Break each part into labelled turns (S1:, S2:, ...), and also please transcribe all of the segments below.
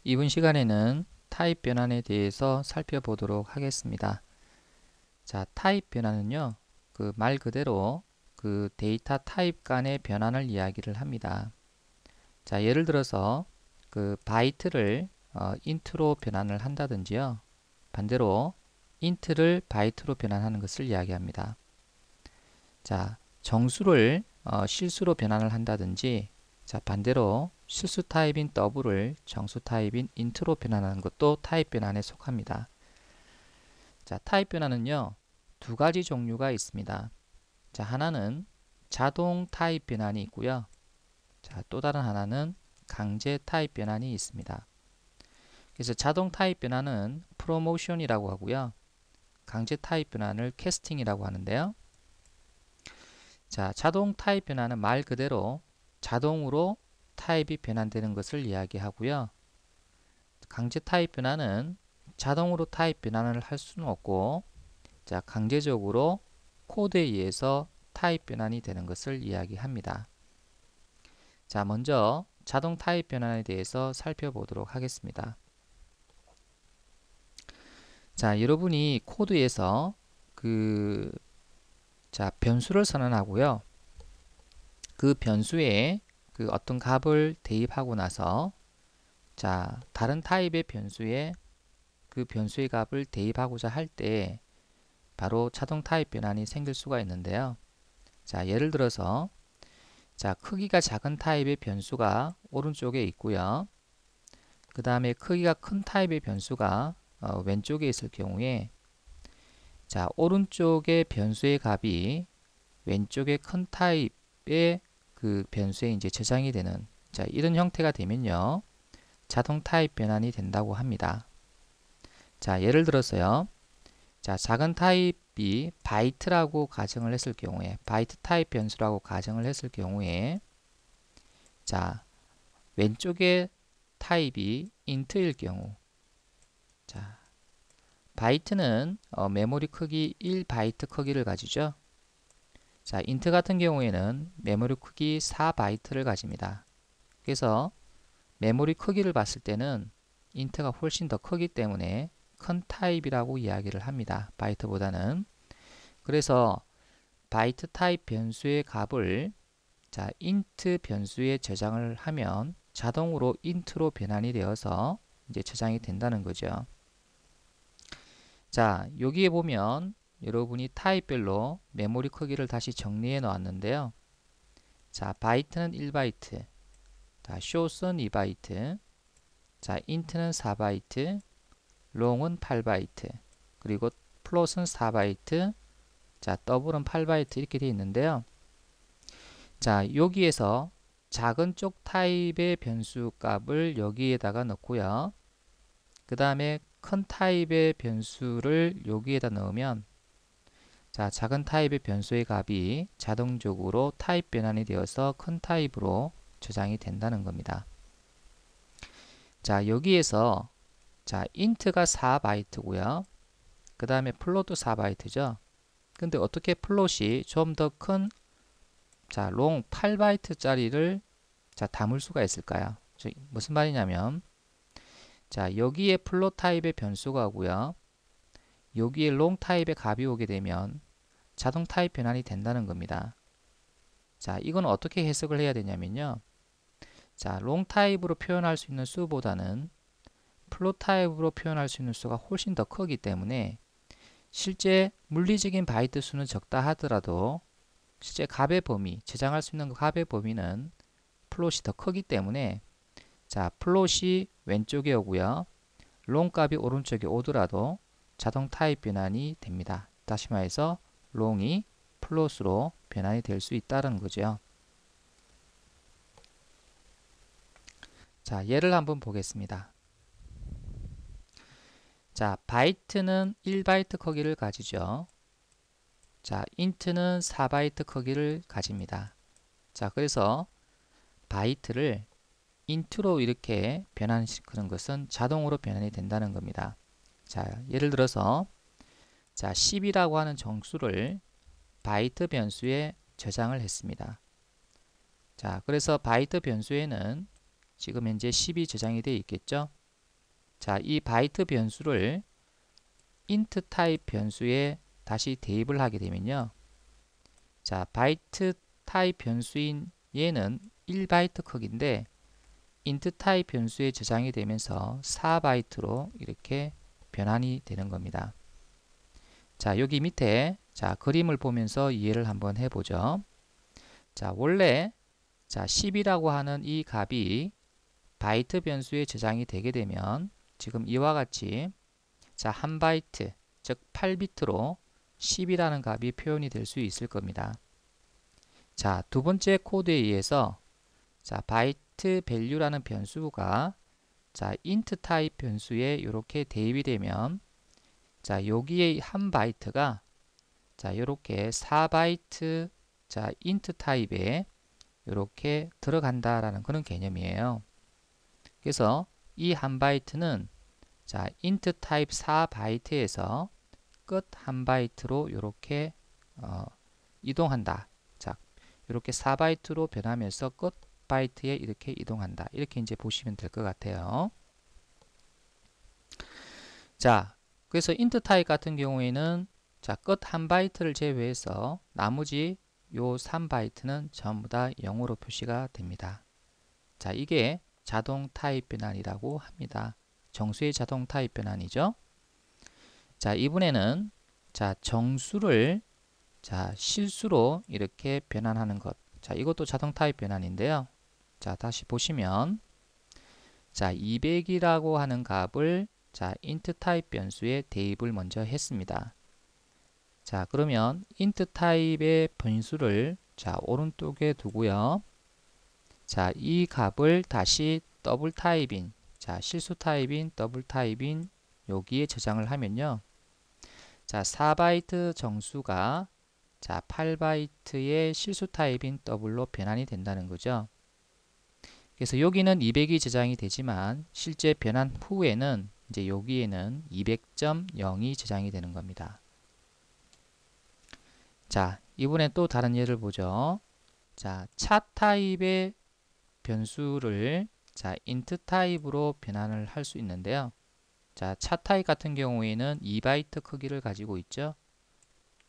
S1: 이번 시간에는 타입 변환에 대해서 살펴보도록 하겠습니다. 자, 타입 변환은요, 그 말 그대로 그 데이터 타입 간의 변환을 이야기를 합니다. 자, 예를 들어서 그 바이트를 인트로 변환을 한다든지요. 반대로 인트를 바이트로 변환하는 것을 이야기합니다. 자, 정수를 실수로 변환을 한다든지, 자, 반대로 실수 타입인 더블을 정수 타입인 인트로 변환하는 것도 타입 변환에 속합니다. 자, 타입 변환은요, 두 가지 종류가 있습니다. 자, 하나는 자동 타입 변환이 있고요. 자, 또 다른 하나는 강제 타입 변환이 있습니다. 그래서 자동 타입 변환은 프로모션이라고 하고요. 강제 타입 변환을 캐스팅이라고 하는데요. 자, 자동 타입 변환은 말 그대로 자동으로 타입이 변환되는 것을 이야기하고요. 강제 타입 변환은 자동으로 타입 변환을 할 수는 없고, 자, 강제적으로 코드에 의해서 타입 변환이 되는 것을 이야기합니다. 자, 먼저 자동 타입 변환에 대해서 살펴보도록 하겠습니다. 자, 여러분이 코드에서 변수를 선언하고요. 그 변수에 그 어떤 값을 대입하고 나서, 자, 다른 타입의 변수에 그 변수의 값을 대입하고자 할 때 바로 자동 타입 변환이 생길 수가 있는데요. 자, 예를 들어서 자, 크기가 작은 타입의 변수가 오른쪽에 있고요. 그 다음에 크기가 큰 타입의 변수가 왼쪽에 있을 경우에, 자, 오른쪽의 변수의 값이 왼쪽의 큰 타입의 그 변수에 이제 저장이 되는, 자, 이런 형태가 되면요, 자동 타입 변환이 된다고 합니다. 자, 예를 들어서요. 자, 작은 타입이 바이트라고 가정을 했을 경우에, 바이트 타입 변수라고 가정을 했을 경우에, 자, 왼쪽의 타입이 인트일 경우, 자, 바이트는 메모리 크기 1바이트 크기를 가지죠. 자, 인트 같은 경우에는 메모리 크기 4바이트를 가집니다. 그래서 메모리 크기를 봤을 때는 인트가 훨씬 더 크기 때문에 큰 타입이라고 이야기를 합니다. 바이트보다는. 그래서 바이트 타입 변수의 값을, 자, 인트 변수에 저장을 하면 자동으로 인트로 변환이 되어서 이제 저장이 된다는 거죠. 자, 여기에 보면 여러분이 타입별로 메모리 크기를 다시 정리해 놓았는데요. 자, 바이트는 1바이트, 자, short은 2바이트, 자, int는 4바이트, long은 8바이트, 그리고 float은 4바이트, 자, double은 8바이트 이렇게 되어 있는데요. 자, 여기에서 작은 쪽 타입의 변수 값을 여기에다가 넣고요. 그 다음에 큰 타입의 변수를 여기에다 넣으면, 자, 작은 타입의 변수의 값이 자동적으로 타입 변환이 되어서 큰 타입으로 저장이 된다는 겁니다. 자, 여기에서 자, int가 4바이트고요. 그 다음에 플롯도 4바이트죠. 근데 어떻게 플롯이 좀 더 큰, 자, 롱 8바이트짜리를 자, 담을 수가 있을까요? 무슨 말이냐면, 자, 여기에 플롯 타입의 변수가 오고요. 여기에 롱 타입의 값이 오게 되면 자동 타입 변환이 된다는 겁니다. 자, 이건 어떻게 해석을 해야 되냐면요. 자, 롱 타입으로 표현할 수 있는 수보다는 플롯 타입으로 표현할 수 있는 수가 훨씬 더 크기 때문에 실제 물리적인 바이트 수는 적다 하더라도 실제 값의 범위, 저장할 수 있는 값의 범위는 플롯이 더 크기 때문에, 자, 플롯이 왼쪽에 오고요. 롱 값이 오른쪽에 오더라도 자동 타입 변환이 됩니다. 다시 말해서 롱이 플롯으로 변환이 될 수 있다는 거죠. 자, 예를 한번 보겠습니다. 자, 바이트는 1바이트 크기를 가지죠. 자, int는 4바이트 크기를 가집니다. 자, 그래서 바이트를 int로 이렇게 변환시키는 것은 자동으로 변환이 된다는 겁니다. 자, 예를 들어서 자, 10이라고 하는 정수를 바이트 변수에 저장을 했습니다. 자, 그래서 바이트 변수에는 지금 현재 10이 저장이 되어 있겠죠. 자, 이 바이트 변수를 int 타입 변수에 다시 대입을 하게 되면요. 자, 바이트 타입 변수인 얘는 1바이트 크기인데 int 타입 변수에 저장이 되면서 4바이트로 이렇게 변환이 되는 겁니다. 자, 여기 밑에 자, 그림을 보면서 이해를 한번 해보죠. 자, 원래 자, 10이라고 하는 이 값이 바이트 변수에 저장이 되게 되면 지금 이와 같이 자, 1바이트, 즉 8비트로 10이라는 값이 표현이 될 수 있을 겁니다. 자, 두 번째 코드에 의해서 자, 바이트 value라는 변수가 자, int 타입 변수에 이렇게 대입이 되면 자, 여기에 1바이트가 자, 이렇게 4바이트 자, int 타입에 이렇게 들어간다라는 그런 개념이에요. 그래서 이 1바이트는 자, int 타입 4바이트에서 끝 1바이트로 이렇게 이동한다. 자, 이렇게 4바이트로 변하면서 끝 바이트에 이렇게 이동한다. 이렇게 이제 보시면 될 것 같아요. 자, 그래서 int 타입 같은 경우에는 자, 끝 1바이트를 제외해서 나머지 요 3바이트는 전부 다 0으로 표시가 됩니다. 자, 이게 자동 타입 변환이라고 합니다. 정수의 자동 타입 변환이죠. 자, 이번에는 자, 정수를 자, 실수로 이렇게 변환하는 것. 자, 이것도 자동 타입 변환인데요. 자, 다시 보시면 자, 200이라고 하는 값을 자, int 타입 변수에 대입을 먼저 했습니다. 자, 그러면 int 타입의 변수를 자, 오른쪽에 두고요. 자, 이 값을 다시 더블 타입인 자, 실수 타입인 더블 타입인 여기에 저장을 하면요. 자, 4바이트 정수가 자, 8바이트의 실수 타입인 더블로 변환이 된다는 거죠. 그래서 여기는 200이 저장이 되지만 실제 변환 후에는 이제 여기에는 200.0이 저장이 되는 겁니다. 자, 이번엔 또 다른 예를 보죠. 자, 차 타입의 변수를 자, int 타입으로 변환을 할 수 있는데요. 자, 차 타입 같은 경우에는 2바이트 크기를 가지고 있죠.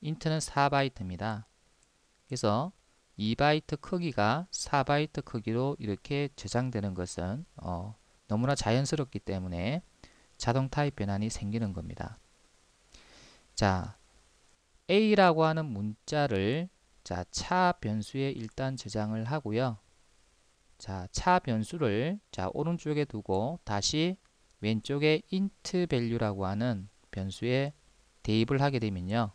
S1: int는 4바이트입니다. 그래서 2바이트 크기가 4바이트 크기로 이렇게 저장되는 것은 너무나 자연스럽기 때문에 자동 타입 변환이 생기는 겁니다. 자, A라고 하는 문자를 자, 차 변수에 일단 저장을 하고요. 자, 차 변수를 자, 오른쪽에 두고 다시 왼쪽에 int value라고 하는 변수에 대입을 하게 되면요.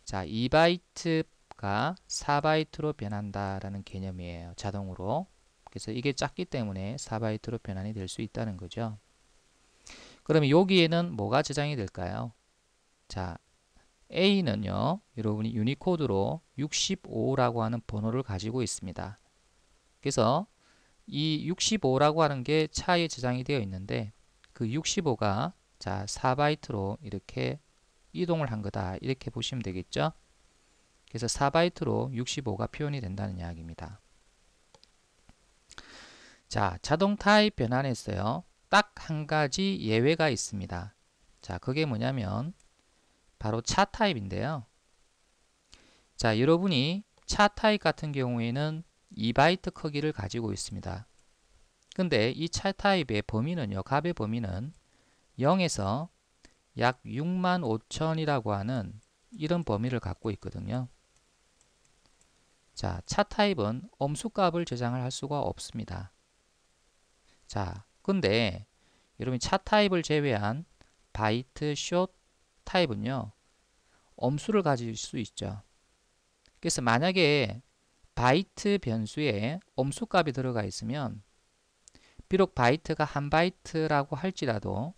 S1: 자, 2바이트가 4바이트로 변한다라는 개념이에요. 자동으로. 그래서 이게 작기 때문에 4바이트로 변환이 될 수 있다는 거죠. 그러면 여기에는 뭐가 저장이 될까요? 자, A는요, 여러분이 유니코드로 65라고 하는 번호를 가지고 있습니다. 그래서 이 65라고 하는 게 차에 저장이 되어 있는데 그 65가 자, 4바이트로 이렇게 이동을 한 거다. 이렇게 보시면 되겠죠? 그래서 4바이트로 65가 표현이 된다는 이야기입니다. 자, 자동 타입 변환에서요. 딱 한 가지 예외가 있습니다. 자, 그게 뭐냐면 바로 차 타입인데요. 자, 여러분이 차 타입 같은 경우에는 2바이트 크기를 가지고 있습니다. 근데 이 차 타입의 범위는요, 값의 범위는 0에서 약 65,000이라고 하는 이런 범위를 갖고 있거든요. 자, 차 타입은 엄수값을 저장을 할 수가 없습니다. 자, 근데 여러분 차 타입을 제외한 바이트 숏 타입은요, 엄수를 가질 수 있죠. 그래서 만약에 바이트 변수에 엄수값이 들어가 있으면 비록 바이트가 1바이트라고 할지라도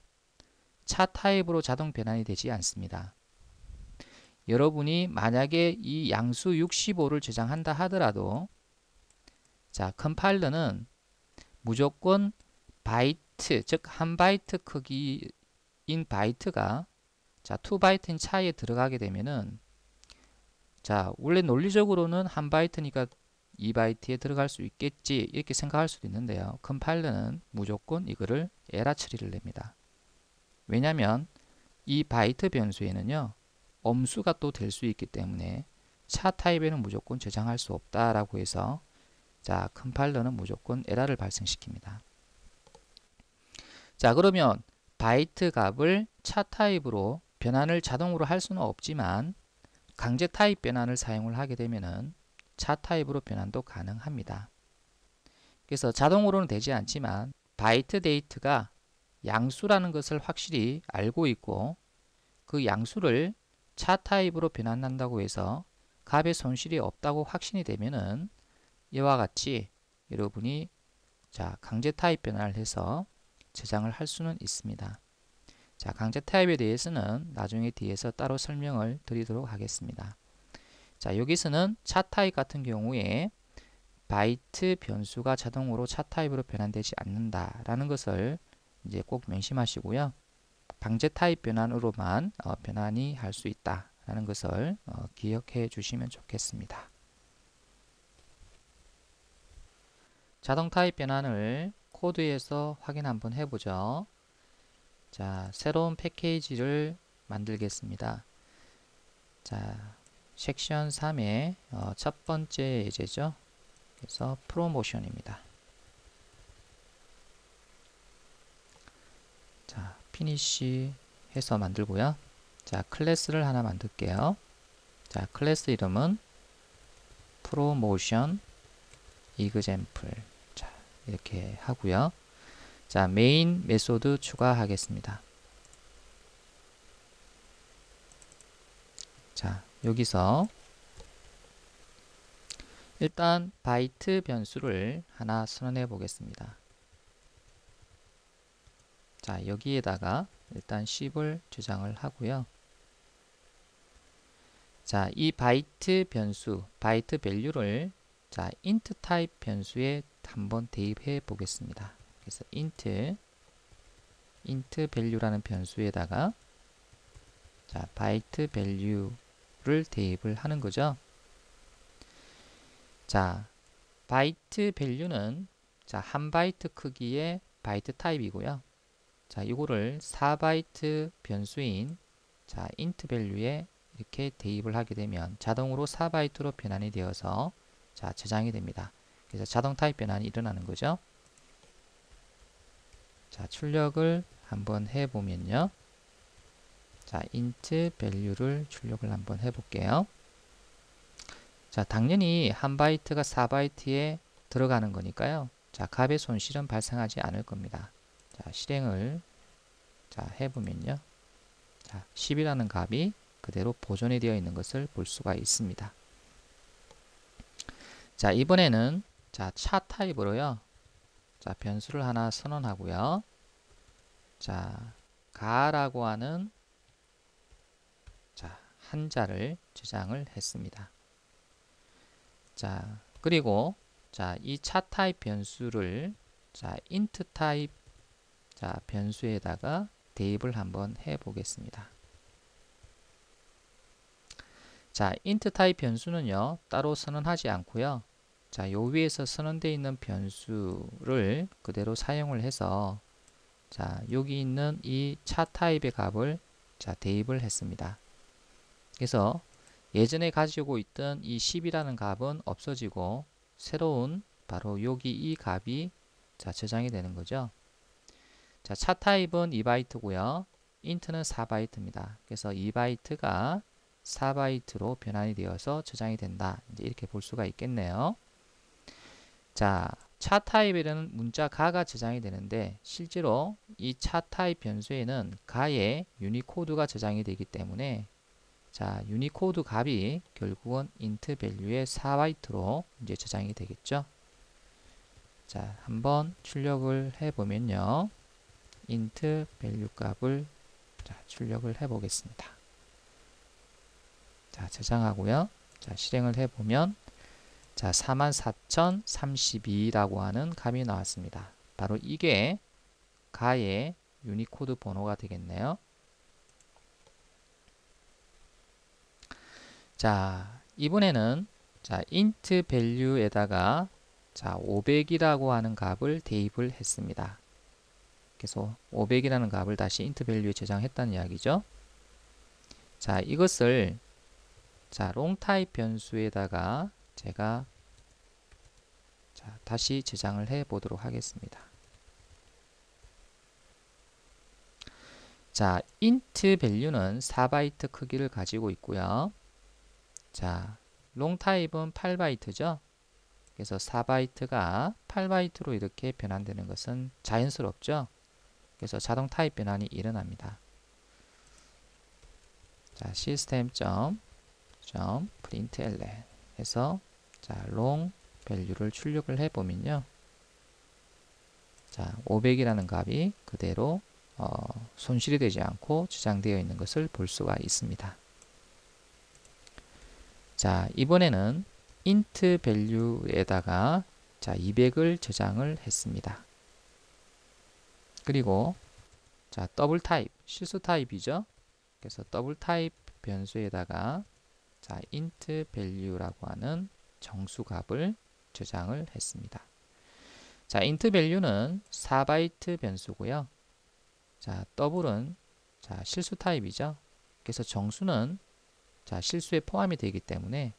S1: 차 타입으로 자동 변환이 되지 않습니다. 여러분이 만약에 이 양수 65를 저장한다 하더라도 자, 컴파일러는 무조건 바이트, 즉 1바이트 크기인 바이트가 자, 2바이트인 차에 들어가게 되면은 자, 원래 논리적으로는 1바이트니까 2바이트에 들어갈 수 있겠지 이렇게 생각할 수도 있는데요. 컴파일러는 무조건 이거를 에라 처리를 냅니다. 왜냐하면 이 바이트 변수에는요 엄수가 또 될 수 있기 때문에 차 타입에는 무조건 저장할 수 없다라고 해서 자 컴파일러는 무조건 에러를 발생시킵니다. 자 그러면 바이트 값을 차 타입으로 변환을 자동으로 할 수는 없지만 강제 타입 변환을 사용을 하게 되면은 차 타입으로 변환도 가능합니다. 그래서 자동으로는 되지 않지만 바이트 데이트가 양수라는 것을 확실히 알고 있고 그 양수를 차 타입으로 변환한다고 해서 값의 손실이 없다고 확신이 되면은 이와 같이 여러분이 자 강제 타입 변환을 해서 저장을 할 수는 있습니다. 자 강제 타입에 대해서는 나중에 뒤에서 따로 설명을 드리도록 하겠습니다. 자 여기서는 차 타입 같은 경우에 바이트 변수가 자동으로 차 타입으로 변환되지 않는다라는 것을 이제 꼭 명심하시고요. 강제 타입 변환으로만 변환이 할 수 있다라는 것을 기억해 주시면 좋겠습니다. 자동 타입 변환을 코드에서 확인 한번 해보죠. 자, 새로운 패키지를 만들겠습니다. 자, 섹션 3의 첫 번째 예제죠. 그래서 프로모션입니다. 자, 피니시 해서 만들고요. 자, 클래스를 하나 만들게요. 자, 클래스 이름은 프로모션 example. 자, 이렇게 하고요. 자, 메인 메소드 추가하겠습니다. 자, 여기서 일단 바이트 변수를 하나 선언해 보겠습니다. 자, 여기에다가 일단 10을 저장을 하고요. 자, 이 바이트 변수, 바이트 밸류를 자, int 타입 변수에 한번 대입해 보겠습니다. 그래서 int value라는 변수에다가 자, 바이트 밸류를 대입을 하는 거죠. 자, 바이트 밸류는 자, 1바이트 크기의 바이트 타입이고요. 자, 이거를 4바이트 변수인 자, int value에 이렇게 대입을 하게 되면 자동으로 4바이트로 변환이 되어서 자, 저장이 됩니다. 그래서 자동 타입 변환이 일어나는 거죠. 자, 출력을 한번 해보면요. 자, int value를 출력을 한번 해볼게요. 자, 당연히 1바이트가 4바이트에 들어가는 거니까요. 자, 값의 손실은 발생하지 않을 겁니다. 자, 실행을 자, 해보면요. 자, 10이라는 값이 그대로 보존이 되어 있는 것을 볼 수가 있습니다. 자, 이번에는 자, 차 타입으로요. 자, 변수를 하나 선언하고요. 자, 가라고 하는 자, 한자를 저장을 했습니다. 자, 그리고 자, 이 차 타입 변수를 자, int 타입 자, 변수에다가 대입을 한번 해 보겠습니다. 자, int 타입 변수는요, 따로 선언하지 않고요. 자, 요 위에서 선언되어 있는 변수를 그대로 사용을 해서 자, 여기 있는 이 차 타입의 값을 자, 대입을 했습니다. 그래서 예전에 가지고 있던 이 10이라는 값은 없어지고 새로운 바로 여기 이 값이 자, 저장이 되는 거죠. 자, 차 타입은 2바이트고요. int는 4바이트입니다. 그래서 2바이트가 4바이트로 변환이 되어서 저장이 된다. 이제 이렇게 볼 수가 있겠네요. 자, 차 타입에는 문자 가가 저장이 되는데 실제로 이 차 타입 변수에는 가의 유니코드가 저장이 되기 때문에 자, 유니코드 값이 결국은 int value의 4바이트로 이제 저장이 되겠죠. 자, 한번 출력을 해 보면요. int value 값을 자, 출력을 해 보겠습니다. 자, 저장하고요. 자, 실행을 해 보면 자, 44,032라고 하는 값이 나왔습니다. 바로 이게 가의 유니코드 번호가 되겠네요. 자, 이번에는 자, int value에다가 자, 500이라고 하는 값을 대입을 했습니다. 그래서 500이라는 값을 다시 int value에 저장했다는 이야기죠. 자, 이것을 자, long type 변수에다가 제가 자, 다시 저장을 해 보도록 하겠습니다. 자, int value는 4바이트 크기를 가지고 있고요. 자, long type은 8바이트죠. 그래서 4바이트가 8바이트로 이렇게 변환되는 것은 자연스럽죠. 그래서 자동 타입 변환이 일어납니다. 자, system.println 해서 자, long value를 출력을 해 보면요. 자, 500이라는 값이 그대로 손실이 되지 않고 저장되어 있는 것을 볼 수가 있습니다. 자, 이번에는 int value에다가 자, 200을 저장을 했습니다. 그리고 자, 더블 타입, 실수 타입이죠. 그래서 더블 타입 변수에다가 자, int value라고 하는 정수 값을 저장을 했습니다. 자, int value는 4바이트 변수고요. 자, 더블은 자, 실수 타입이죠. 그래서 정수는 자, 실수에 포함이 되기 때문에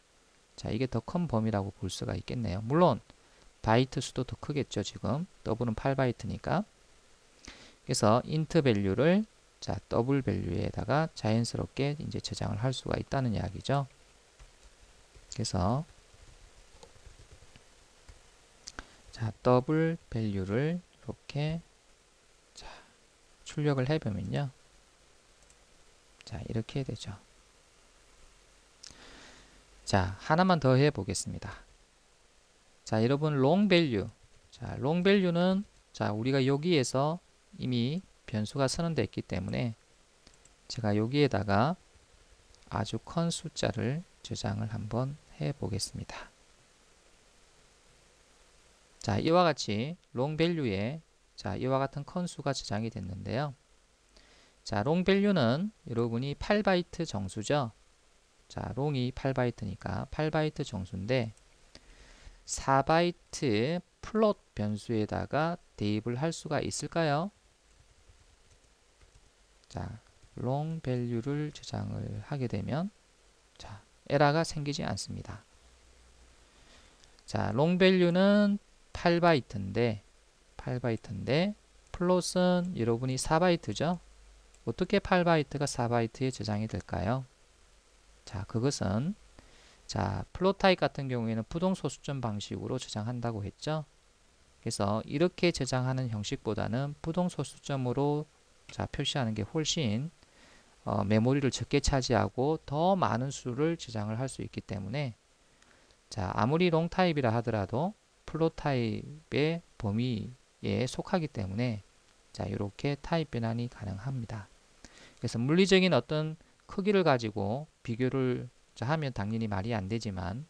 S1: 자, 이게 더 큰 범위라고 볼 수가 있겠네요. 물론 바이트 수도 더 크겠죠. 지금 더블은 8바이트니까. 그래서 int value를 자, 더블 value에다가 자연스럽게 이제 저장을 할 수가 있다는 이야기죠. 그래서 자, 더블 value를 이렇게 자, 출력을 해 보면요. 자, 이렇게 되죠. 자, 하나만 더 해 보겠습니다. 자, 여러분 long value. 자, long value는 자, 우리가 여기에서 이미 변수가 선언되어 있기 때문에 제가 여기에다가 아주 큰 숫자를 저장을 한번 해 보겠습니다. 자, 이와 같이 long value에 자, 이와 같은 큰 수가 저장이 됐는데요. 자, long value는 여러분이 8바이트 정수죠. 자, long이 8바이트니까 8바이트 정수인데 4바이트 플롯 변수에다가 대입을 할 수가 있을까요? 자, long value를 저장을 하게 되면 자, 에러가 생기지 않습니다. 자, long value는 8바이트인데 플롯은 여러분이 4바이트죠. 어떻게 8바이트가 4바이트에 저장이 될까요? 자, 그것은 자, 플롯 타입 같은 경우에는 부동소수점 방식으로 저장한다고 했죠. 그래서 이렇게 저장하는 형식보다는 부동소수점으로 자, 표시하는 게 훨씬 메모리를 적게 차지하고 더 많은 수를 저장을 할 수 있기 때문에 자, 아무리 롱 타입이라 하더라도 플롯 타입의 범위에 속하기 때문에 자, 이렇게 타입 변환이 가능합니다. 그래서 물리적인 어떤 크기를 가지고 비교를 하면 당연히 말이 안 되지만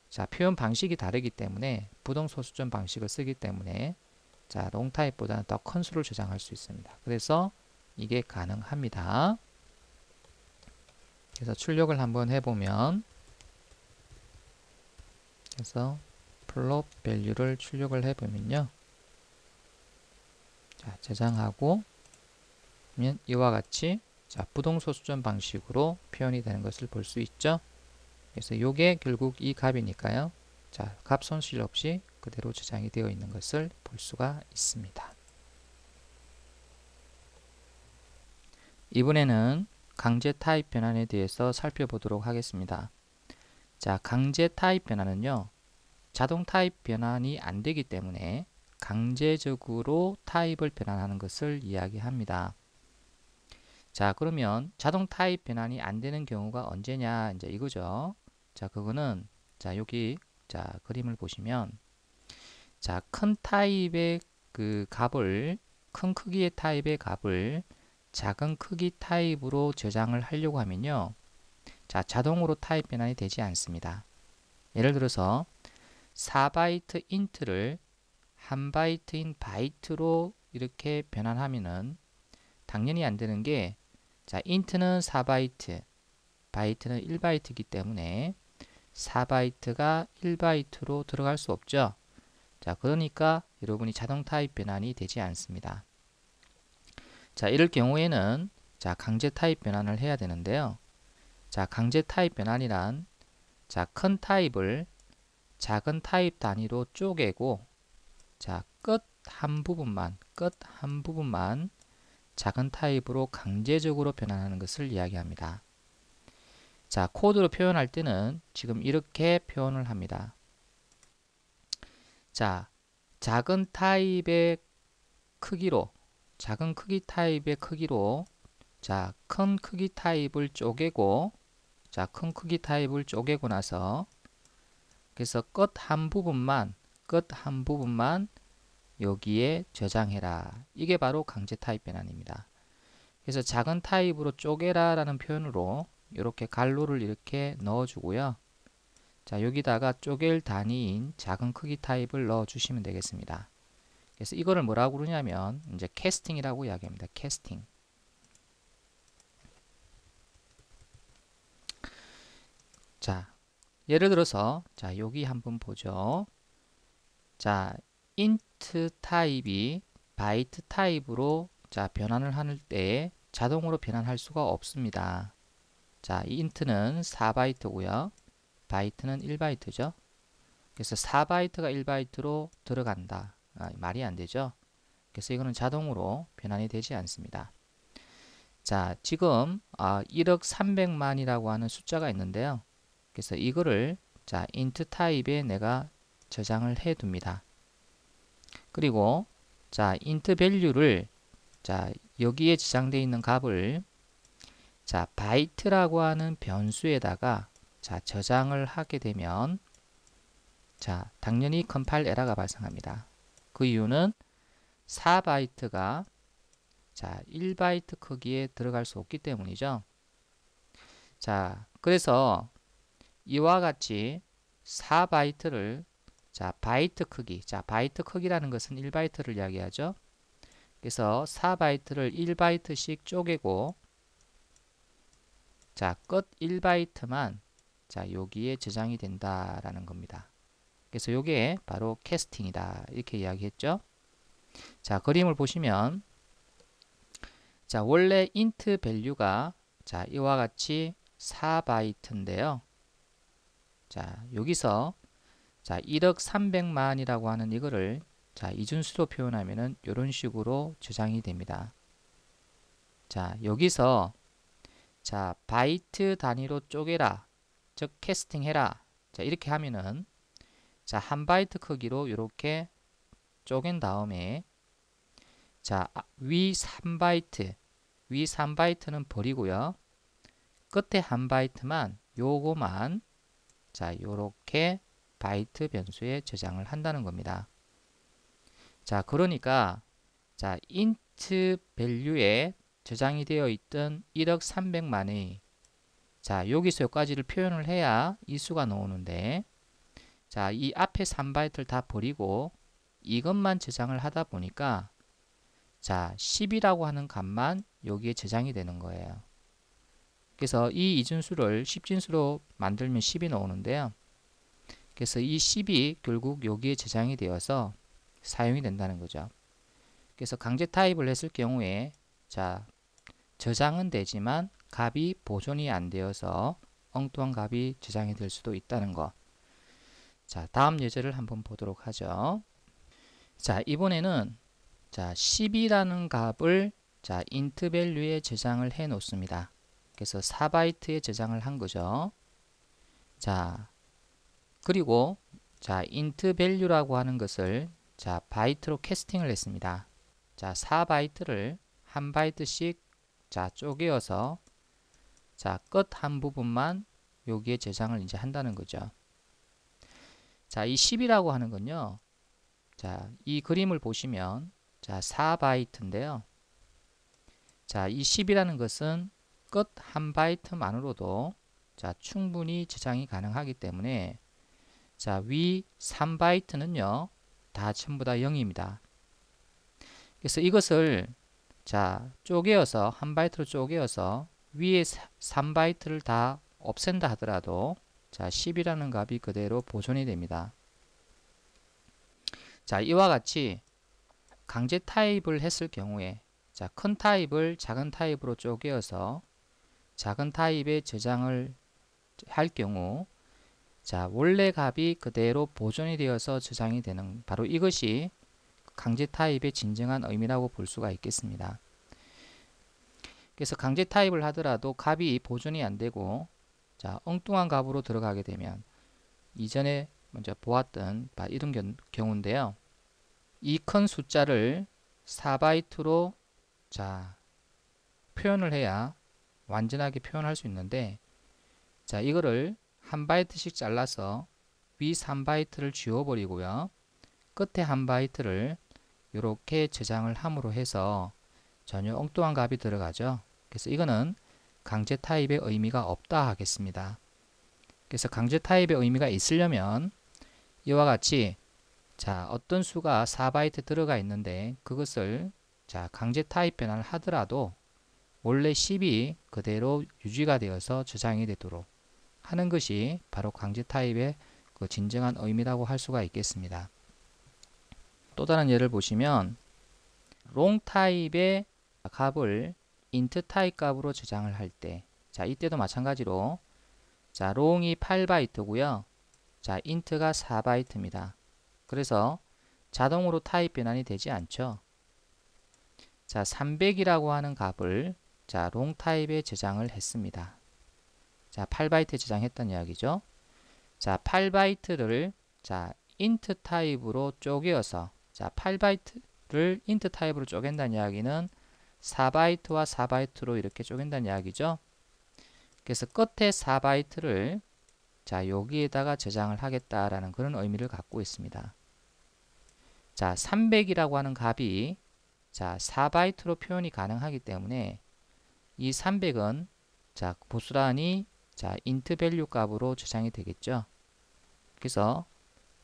S1: 자, 표현 방식이 다르기 때문에 부동소수점 방식을 쓰기 때문에 자, 롱 타입보다는 더 큰 수를 저장할 수 있습니다. 그래서 이게 가능합니다. 그래서 출력을 한번 해보면 그래서 플롯 밸류를 출력을 해보면요. 자, 저장하고 면 이와 같이 자, 부동소수점 방식으로 표현이 되는 것을 볼 수 있죠. 그래서 이게 결국 이 값이니까요. 자, 값 손실 없이 그대로 저장이 되어 있는 것을 볼 수가 있습니다. 이번에는 강제 타입 변환에 대해서 살펴보도록 하겠습니다. 자, 강제 타입 변환은요. 자동 타입 변환이 안 되기 때문에 강제적으로 타입을 변환하는 것을 이야기합니다. 자, 그러면 자동 타입 변환이 안 되는 경우가 언제냐 이제 이거죠. 자, 그거는 자, 여기 자, 그림을 보시면 자, 큰 타입의 그 값을 큰 크기의 타입의 값을 작은 크기 타입으로 저장을 하려고 하면요. 자, 자동으로 타입 변환이 되지 않습니다. 예를 들어서 4바이트 int를 1바이트인 바이트로 이렇게 변환하면은 당연히 안 되는 게 자, int는 4바이트, 바이트는 1바이트이기 때문에 4바이트가 1바이트로 들어갈 수 없죠. 자, 그러니까 여러분이 자동 타입 변환이 되지 않습니다. 자, 이럴 경우에는 자, 강제 타입 변환을 해야 되는데요. 자, 강제 타입 변환이란 자, 큰 타입을 작은 타입 단위로 쪼개고 자, 끝 한 부분만 작은 타입으로 강제적으로 변환하는 것을 이야기합니다. 자, 코드로 표현할 때는 지금 이렇게 표현을 합니다. 자, 작은 타입의 크기로 작은 크기 타입의 크기로 자, 큰 크기 타입을 쪼개고 자, 큰 크기 타입을 쪼개고 나서 그래서 끝 한 부분만 여기에 저장해라. 이게 바로 강제 타입 변환입니다. 그래서 작은 타입으로 쪼개라 라는 표현으로 이렇게 갈로를 이렇게 넣어 주고요. 자, 여기다가 쪼갤 단위인 작은 크기 타입을 넣어 주시면 되겠습니다. 그래서 이거를 뭐라고 그러냐면 이제 캐스팅이라고 이야기합니다. 캐스팅. 자, 예를 들어서 자, 여기 한번 보죠. 자, int 타입이 바이트 타입으로 자, 변환을 할 때 자동으로 변환할 수가 없습니다. 자, 이 int는 4바이트고요. 바이트는 1바이트죠. 그래서 4바이트가 1바이트로 들어간다. 말이 안 되죠. 그래서 이거는 자동으로 변환이 되지 않습니다. 자, 지금 1억 300만이라고 하는 숫자가 있는데요. 그래서 이거를 자, int 타입에 내가 저장을 해 둡니다. 그리고 자, int value를 자, 여기에 저장되어 있는 값을 자, 바이트라고 하는 변수에다가 자, 저장을 하게 되면 자, 당연히 컴파일 에러가 발생합니다. 그 이유는 4바이트가 자, 1바이트 크기에 들어갈 수 없기 때문이죠. 자, 그래서 이와 같이 4바이트를 자, 바이트 크기. 자, 바이트 크기라는 것은 1바이트를 이야기하죠. 그래서 4바이트를 1바이트씩 쪼개고 자, 끝 1바이트만 자, 여기에 저장이 된다라는 겁니다. 그래서 이게 바로 캐스팅이다. 이렇게 이야기했죠. 자, 그림을 보시면 자, 원래 int 밸류가 자, 이와 같이 4바이트인데요. 자, 여기서 자, 1억 300만이라고 하는 이거를 자, 이준수로 표현하면은 이런 식으로 저장이 됩니다. 자, 여기서 자, 바이트 단위로 쪼개라. 즉 캐스팅 해라. 자, 이렇게 하면은 자, 한 바이트 크기로 이렇게 쪼갠 다음에 자, 위 3바이트는 버리고요. 끝에 한 바이트만 요거만 자, 요렇게 바이트 변수에 저장을 한다는 겁니다. 자, 그러니까 자, int value에 저장이 되어 있던 1억 300만의 자, 여기서 여기까지를 표현을 해야 이 수가 나오는데 자, 이 앞에 3바이트를 다 버리고 이것만 저장을 하다 보니까 자, 10이라고 하는 값만 여기에 저장이 되는 거예요. 그래서 이 이진수를 10진수로 만들면 10이 나오는데요. 그래서 이 10이 결국 여기에 저장이 되어서 사용이 된다는 거죠. 그래서 강제 타입을 했을 경우에 자, 저장은 되지만 값이 보존이 안 되어서 엉뚱한 값이 저장이 될 수도 있다는 거. 자, 다음 예제를 한번 보도록 하죠. 자, 이번에는 자, 10이라는 값을 자, int value에 저장을 해 놓습니다. 그래서 4바이트에 저장을 한 거죠. 자, 그리고 자, int value라고 하는 것을 자, 바이트로 캐스팅을 했습니다. 자, 4바이트를 한 바이트씩 자, 쪼개어서 자, 끝 한 부분만 여기에 저장을 이제 한다는 거죠. 자, 이 10이라고 하는 건요. 자, 이 그림을 보시면 자, 4바이트인데요. 자, 이 10이라는 것은 끝 한 바이트만으로도 자, 충분히 저장이 가능하기 때문에 자, 위 3바이트는요. 다 전부 다 0입니다. 그래서 이것을 자, 쪼개어서 한 바이트로 쪼개어서 위에 3바이트를 다 없앤다 하더라도 자, 10이라는 값이 그대로 보존이 됩니다. 자, 이와 같이 강제 타입을 했을 경우에 자, 큰 타입을 작은 타입으로 쪼개어서 작은 타입에 저장을 할 경우 자, 원래 값이 그대로 보존이 되어서 저장이 되는 바로 이것이 강제 타입의 진정한 의미라고 볼 수가 있겠습니다. 그래서 강제 타입을 하더라도 값이 보존이 안 되고 자, 엉뚱한 값으로 들어가게 되면 이전에 먼저 보았던 이런 경우인데요. 이 큰 숫자를 4바이트로 자, 표현을 해야 완전하게 표현할 수 있는데 자, 이거를 한 바이트씩 잘라서 위 3바이트를 지워버리고요. 끝에 한 바이트를 이렇게 저장을 함으로 해서 전혀 엉뚱한 값이 들어가죠. 그래서 이거는 강제 타입의 의미가 없다 하겠습니다. 그래서 강제 타입의 의미가 있으려면 이와 같이 자, 어떤 수가 4바이트 들어가 있는데 그것을 자, 강제 타입 변환을 하더라도 원래 10이 그대로 유지가 되어서 저장이 되도록 하는 것이 바로 강제 타입의 그 진정한 의미라고 할 수가 있겠습니다. 또 다른 예를 보시면 롱 타입의 값을 int 타입 값으로 저장을 할 때 자, 이때도 마찬가지로 자, 롱이 8바이트고요. 자, int가 4바이트입니다. 그래서 자동으로 타입 변환이 되지 않죠. 자, 300이라고 하는 값을 자, 롱 타입에 저장을 했습니다. 자, 8바이트에 저장했던 이야기죠. 자, 8바이트를 자, int 타입으로 쪼개어서 자, 8바이트를 int 타입으로 쪼갠다는 이야기는 4바이트와 4바이트로 이렇게 쪼갠다는 이야기죠. 그래서 끝에 4바이트를 자, 여기에다가 저장을 하겠다라는 그런 의미를 갖고 있습니다. 자, 300이라고 하는 값이 자, 4바이트로 표현이 가능하기 때문에 이 300은 자, 고스란히 자, int 밸류 값으로 저장이 되겠죠. 그래서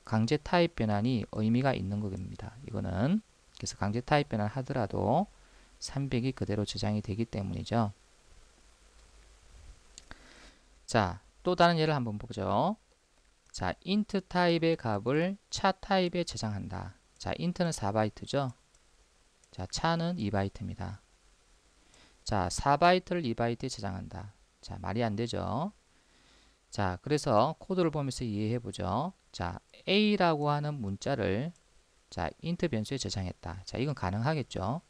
S1: 강제 타입 변환이 의미가 있는 겁니다. 이거는 그래서 강제 타입 변환 하더라도 300이 그대로 저장이 되기 때문이죠. 자, 또 다른 예를 한번 보죠. 자, int 타입의 값을 차 타입에 저장한다. 자, int는 4바이트죠. 자, 차는 2바이트입니다. 자, 4바이트를 2바이트에 저장한다. 자, 말이 안 되죠. 자, 그래서 코드를 보면서 이해해 보죠. 자, a라고 하는 문자를 자, int 변수에 저장했다. 자, 이건 가능하겠죠.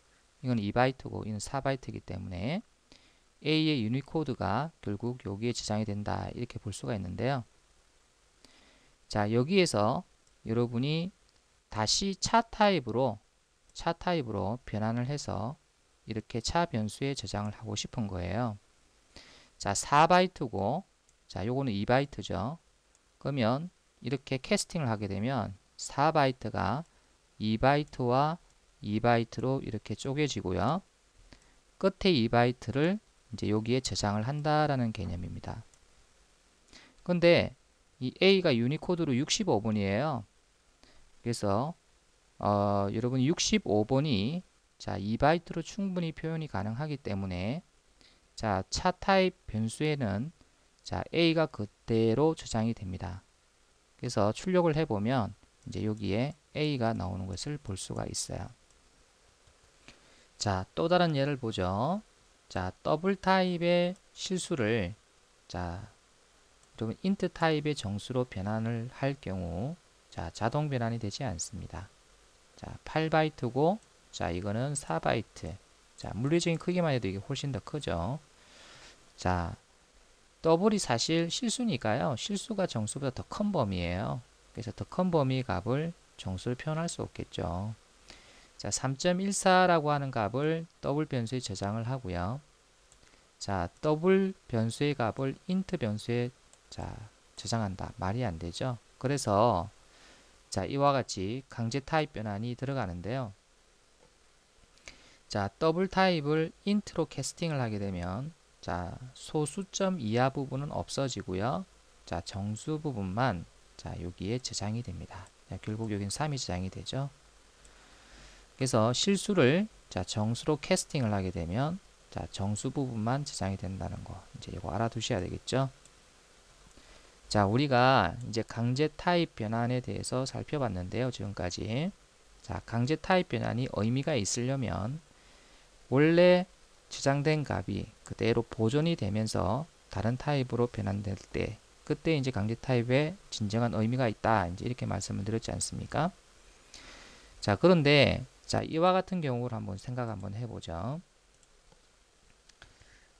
S1: 이건 2바이트고 이건 4바이트이기 때문에 a의 유니코드가 결국 여기에 저장이 된다. 이렇게 볼 수가 있는데요. 자, 여기에서 여러분이 다시 차 타입으로 변환을 해서 이렇게 차 변수에 저장을 하고 싶은 거예요. 자, 4바이트고 자, 요거는 2바이트죠. 그러면 이렇게 캐스팅을 하게 되면 4바이트가 2바이트와 2바이트로 이렇게 쪼개지고요. 끝에 2바이트를 이제 여기에 저장을 한다라는 개념입니다. 근데 이 A가 유니코드로 65번이에요. 그래서 여러분 65번이 자, 2바이트로 충분히 표현이 가능하기 때문에 자, 차 타입 변수에는 자, A가 그대로 저장이 됩니다. 그래서 출력을 해보면 이제 여기에 A가 나오는 것을 볼 수가 있어요. 자, 또 다른 예를 보죠. 자, 더블 타입의 실수를 자, 여러분 int 타입의 정수로 변환을 할 경우 자, 자동 변환이 되지 않습니다. 자, 8바이트고 자, 이거는 4바이트. 자, 물리적인 크기만 해도 이게 훨씬 더 크죠. 자, 더블이 사실 실수니까요. 실수가 정수보다 더 큰 범위예요. 그래서 더 큰 범위 값을 정수를 표현할 수 없겠죠. 자, 3.14라고 하는 값을 더블 변수에 저장을 하고요. 자, 더블 변수의 값을 int 변수에 자, 저장한다. 말이 안 되죠. 그래서 자, 이와 같이 강제 타입 변환이 들어가는데요. 자, 더블 타입을 int로 캐스팅을 하게 되면 자, 소수점 이하 부분은 없어지고요. 자, 정수 부분만 자, 여기에 저장이 됩니다. 자, 결국 여기는 3이 저장이 되죠. 그래서 실수를 자, 정수로 캐스팅을 하게 되면 자, 정수 부분만 저장이 된다는 거. 이제 이거 알아두셔야 되겠죠. 자, 우리가 이제 강제 타입 변환에 대해서 살펴봤는데요. 지금까지. 자, 강제 타입 변환이 의미가 있으려면 원래 저장된 값이 그대로 보존이 되면서 다른 타입으로 변환될 때 그때 이제 강제 타입에 진정한 의미가 있다. 이제 이렇게 말씀을 드렸지 않습니까? 자, 그런데 자, 이와 같은 경우를 한번 생각 한번 해보죠.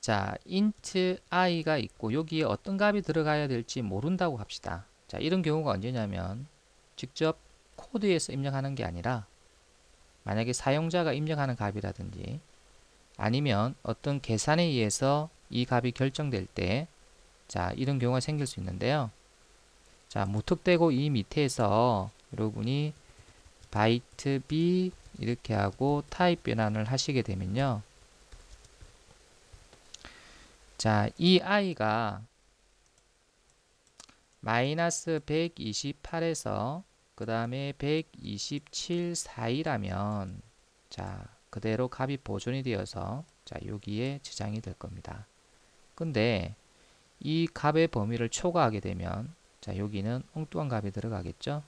S1: 자, int i가 있고 여기에 어떤 값이 들어가야 될지 모른다고 합시다. 자, 이런 경우가 언제냐면 직접 코드에서 입력하는 게 아니라 만약에 사용자가 입력하는 값이라든지 아니면 어떤 계산에 의해서 이 값이 결정될 때 자, 이런 경우가 생길 수 있는데요. 자, 무턱대고 이 밑에서 여러분이 바이트 b 이렇게 하고 타입 변환을 하시게 되면요. 자, 이 i가 마이너스 128에서 그 다음에 127 사이라면 자, 그대로 값이 보존이 되어서 자, 여기에 저장이 될 겁니다. 근데 이 값의 범위를 초과하게 되면 자, 여기는 엉뚱한 값이 들어가겠죠.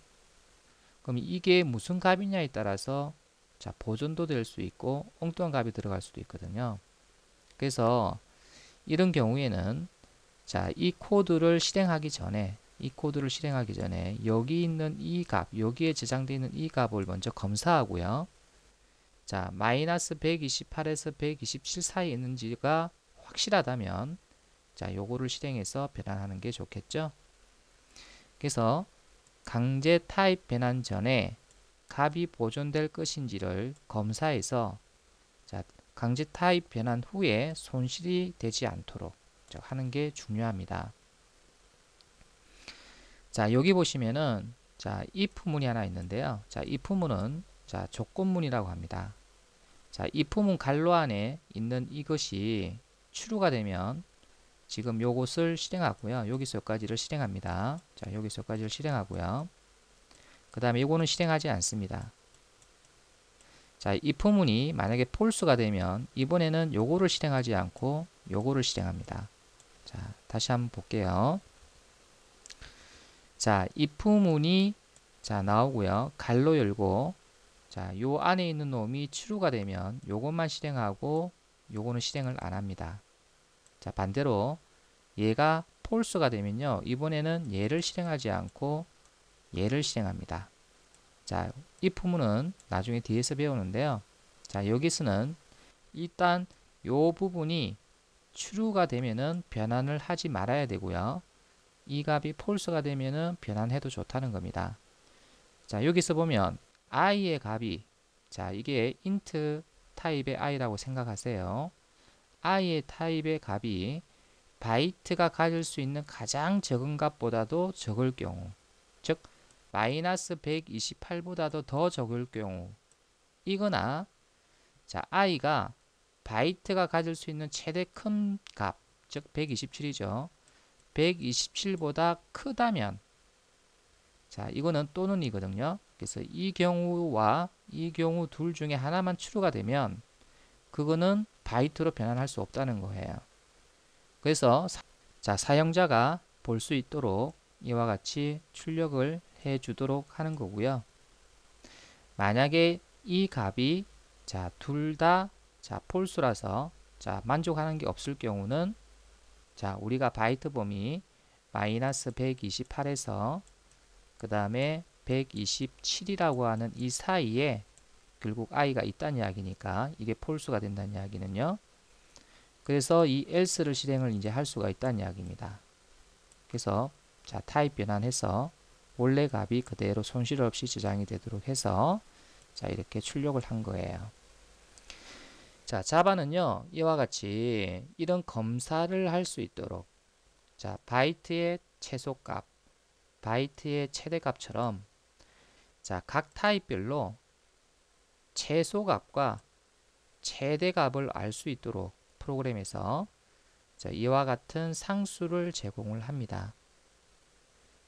S1: 그럼 이게 무슨 값이냐에 따라서 자, 보존도 될 수 있고 엉뚱한 값이 들어갈 수도 있거든요. 그래서 이런 경우에는 자, 이 코드를 실행하기 전에 여기 있는 이 값, 여기에 저장되어 있는 이 값을 먼저 검사하고요. 자, 마이너스 128에서 127 사이에 있는지가 확실하다면 자, 요거를 실행해서 변환하는 게 좋겠죠. 그래서 강제 타입 변환 전에 값이 보존될 것인지를 검사해서 자, 강제 타입 변환 후에 손실이 되지 않도록 하는 게 중요합니다. 자, 여기 보시면은 자, if문이 하나 있는데요. 자, if문은 자, 조건문이라고 합니다. 자, if문 괄호 안에 있는 이것이 true가 되면 지금 요것을 실행하고요. 여기서 여기까지를 실행합니다. 자, 여기서 여기까지를 실행하고요. 그 다음에 이거는 실행하지 않습니다. 자, if문이 만약에 false가 되면 이번에는 요거를 실행하지 않고 요거를 실행합니다. 자, 다시 한번 볼게요. 자, if문이 자, 나오고요. 괄호 열고 자, 요 안에 있는 놈이 true가 되면 요것만 실행하고 요거는 실행을 안 합니다. 자, 반대로 얘가 false가 되면요. 이번에는 얘를 실행하지 않고 얘를 실행합니다. 자, if문은 나중에 뒤에서 배우는데요. 자, 여기서는 일단 요 부분이 true가 되면은 변환을 하지 말아야 되고요. 이 값이 false가 되면은 변환해도 좋다는 겁니다. 자, 여기서 보면 i의 값이 자, 이게 int 타입의 i라고 생각하세요. i의 타입의 값이 바이트가 가질 수 있는 가장 적은 값보다도 적을 경우, 즉 마이너스 128보다도 더 적을 경우 이거나 자, i가 바이트가 가질 수 있는 최대 큰 값, 즉 127이죠. 127보다 크다면 자, 이거는 또는이거든요. 그래서 이 경우와 이 경우 둘 중에 하나만 true가 되면 그거는 바이트로 변환할 수 없다는 거예요. 그래서 자, 사용자가 볼 수 있도록 이와 같이 출력을 해 주도록 하는 거고요. 만약에 이 값이 자, 둘 다 자, false라서 자, 만족하는 게 없을 경우는 자, 우리가 바이트 범위 마이너스 128에서 그 다음에 127이라고 하는 이 사이에 결국 i가 있다는 이야기니까 이게 false가 된다는 이야기는요. 그래서 이 else를 실행을 이제 할 수가 있다는 이야기입니다. 그래서 자, 타입 변환해서 원래 값이 그대로 손실 없이 저장이 되도록 해서 자, 이렇게 출력을 한 거예요. 자, 자바는요, 이와 같이 이런 검사를 할 수 있도록 자, 바이트의 최소값, 바이트의 최대값처럼 자, 각 타입별로 최소값과 최대값을 알 수 있도록 프로그램에서 자, 이와 같은 상수를 제공을 합니다.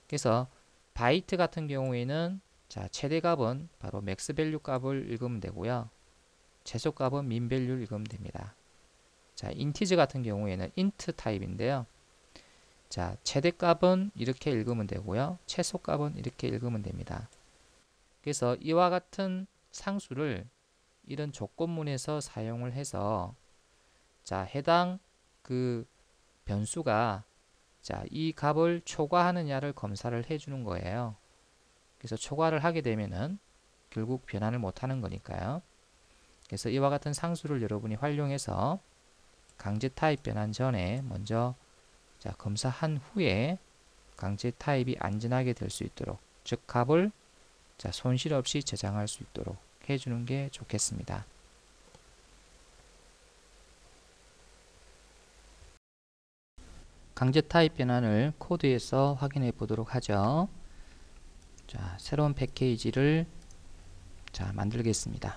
S1: 그래서 바이트 같은 경우에는 자, 최대값은 바로 맥스 밸류 값을 읽으면 되고요. 최소값은 민 밸류를 읽으면 됩니다. 자, 인티저 같은 경우에는 int 타입인데요. 자, 최대값은 이렇게 읽으면 되고요. 최소값은 이렇게 읽으면 됩니다. 그래서 이와 같은 상수를 이런 조건문에서 사용을 해서 자, 해당 그 변수가 자, 이 값을 초과하느냐를 검사를 해주는 거예요. 그래서 초과를 하게 되면은 결국 변환을 못하는 거니까요. 그래서 이와 같은 상수를 여러분이 활용해서 강제 타입 변환 전에 먼저 자, 검사한 후에 강제 타입이 안전하게 될 수 있도록, 즉 값을 자, 손실 없이 저장할 수 있도록 해주는 게 좋겠습니다. 강제 타입 변환을 코드에서 확인해 보도록 하죠. 자, 새로운 패키지를 자, 만들겠습니다.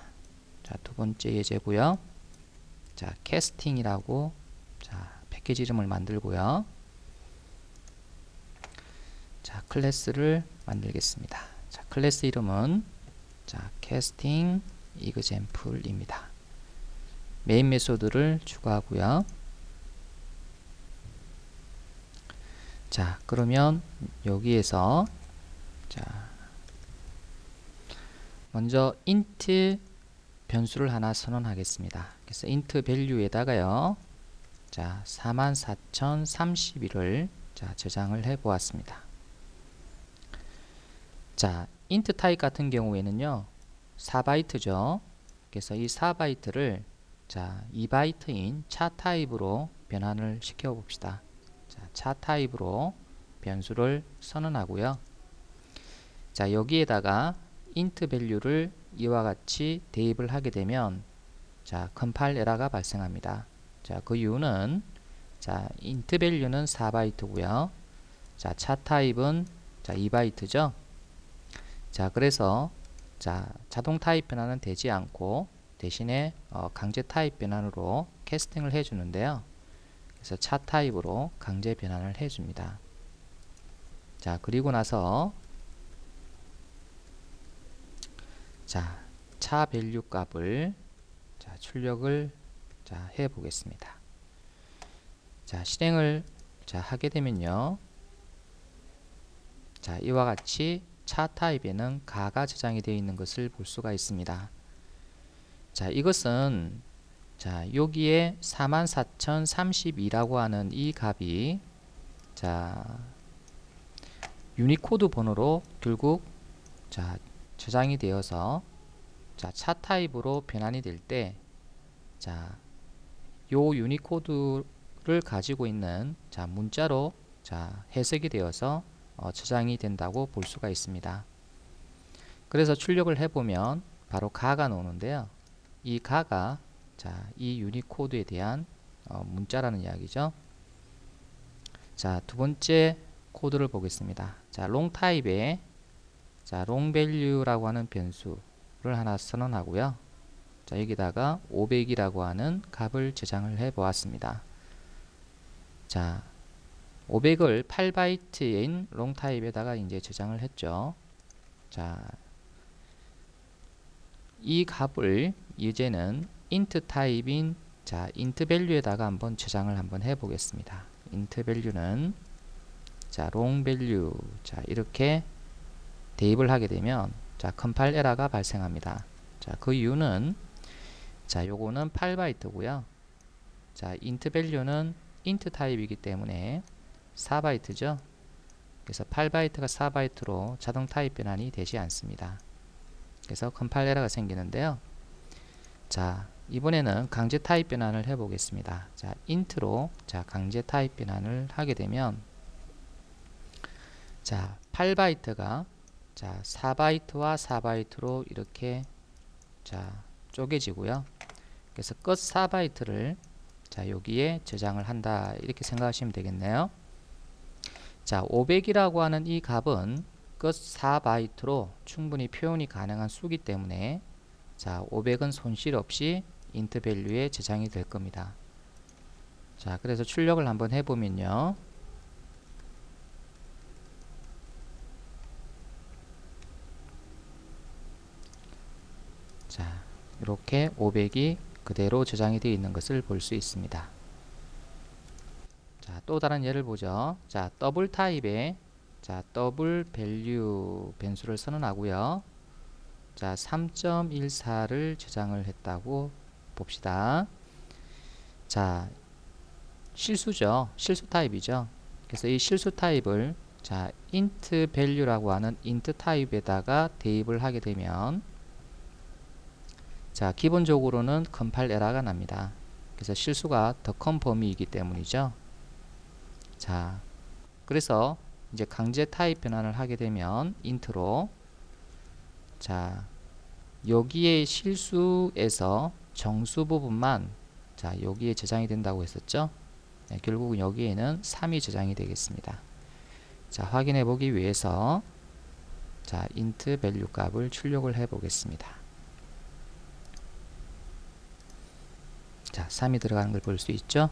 S1: 자, 두 번째 예제고요. 자, 캐스팅이라고 자, 패키지 이름을 만들고요. 자, 클래스를 만들겠습니다. 자, 클래스 이름은 자, 캐스팅 example입니다. 메인 메소드를 추가하고요. 자, 그러면 여기에서 자, 먼저 int 변수를 하나 선언하겠습니다. 그래서 int value에다가요. 자, 44,031을 자, 저장을 해 보았습니다. 자, int 타입 같은 경우에는요. 4바이트죠. 그래서 이 4바이트를 자, 2바이트인 차 타입으로 변환을 시켜 봅시다. 자, 차 타입으로 변수를 선언하고요. 자, 여기에다가 int value를 이와 같이 대입을 하게 되면 자, 컴파일 에러가 발생합니다. 자, 그 이유는 자, int value는 4바이트고요. 자, 차 타입은 자, 2바이트죠. 자, 그래서 자, 자동 타입 변환은 되지 않고 대신에 강제 타입 변환으로 캐스팅을 해 주는데요. 그래서 차 타입으로 강제 변환을 해 줍니다. 자, 그리고 나서 자, 차 밸류 값을 자, 출력을 자, 해 보겠습니다. 자, 실행을 자, 하게 되면요. 자, 이와 같이 차 타입에는 가가 저장이 되어 있는 것을 볼 수가 있습니다. 자, 이것은 자, 여기에 44,032라고 하는 이 값이 자, 유니코드 번호로 결국 자, 저장이 되어서 자, 차 타입으로 변환이 될 때 자, 요 유니코드를 가지고 있는 자, 문자로 자, 해석이 되어서 저장이 된다고 볼 수가 있습니다. 그래서 출력을 해보면 바로 가가 나오는데요. 이 가가 자, 이 유니코드에 대한 문자라는 이야기죠. 자, 두 번째 코드를 보겠습니다. 자, long 타입에 자, long value라고 하는 변수를 하나 선언하고요. 자, 여기다가 500이라고 하는 값을 저장을 해 보았습니다. 자, 500을 8바이트인 long 타입에다가 이제 저장을 했죠. 자, 이 값을 이제는 int 타입인 자, int value에다가 한번 저장을 한번 해 보겠습니다. int value는 자, long value 자, 이렇게 대입을 하게 되면 자, 컴파일 에러가 발생합니다. 자, 그 이유는 자, 요거는 8바이트고요. 자, int value는 int 타입이기 때문에 4바이트죠. 그래서 8바이트가 4바이트로 자동 타입 변환이 되지 않습니다. 그래서 컴파일 에러가 생기는데요. 자, 이번에는 강제 타입 변환을 해 보겠습니다. 자, int로 자, 강제 타입 변환을 하게 되면 자, 8바이트가 자, 4바이트와 4바이트로 이렇게 자, 쪼개지고요. 그래서 끝 4바이트를 자, 여기에 저장을 한다. 이렇게 생각하시면 되겠네요. 자, 500이라고 하는 이 값은 끝 4바이트로 충분히 표현이 가능한 수기 때문에 자, 500은 손실 없이 int value에 저장이 될 겁니다. 자, 그래서 출력을 한번 해보면요. 자, 이렇게 500이 그대로 저장이 되어 있는 것을 볼 수 있습니다. 자, 또 다른 예를 보죠. 자, 더블 타입에 자, 더블 밸류 변수를 선언하고요. 자, 3.14를 저장을 했다고 봅시다. 자, 실수죠. 실수 타입이죠. 그래서 이 실수 타입을 자, int value라고 하는 int 타입에다가 대입을 하게 되면 자, 기본적으로는 컴파일 에러가 납니다. 그래서 실수가 더 큰 범위이기 때문이죠. 자, 그래서 이제 강제 타입 변환을 하게 되면 int로 자, 여기에 실수에서 정수 부분만 자, 여기에 저장이 된다고 했었죠. 네, 결국은 여기에는 3이 저장이 되겠습니다. 자, 확인해 보기 위해서 자, int value 값을 출력을 해 보겠습니다. 자, 3이 들어가는 걸 볼 수 있죠.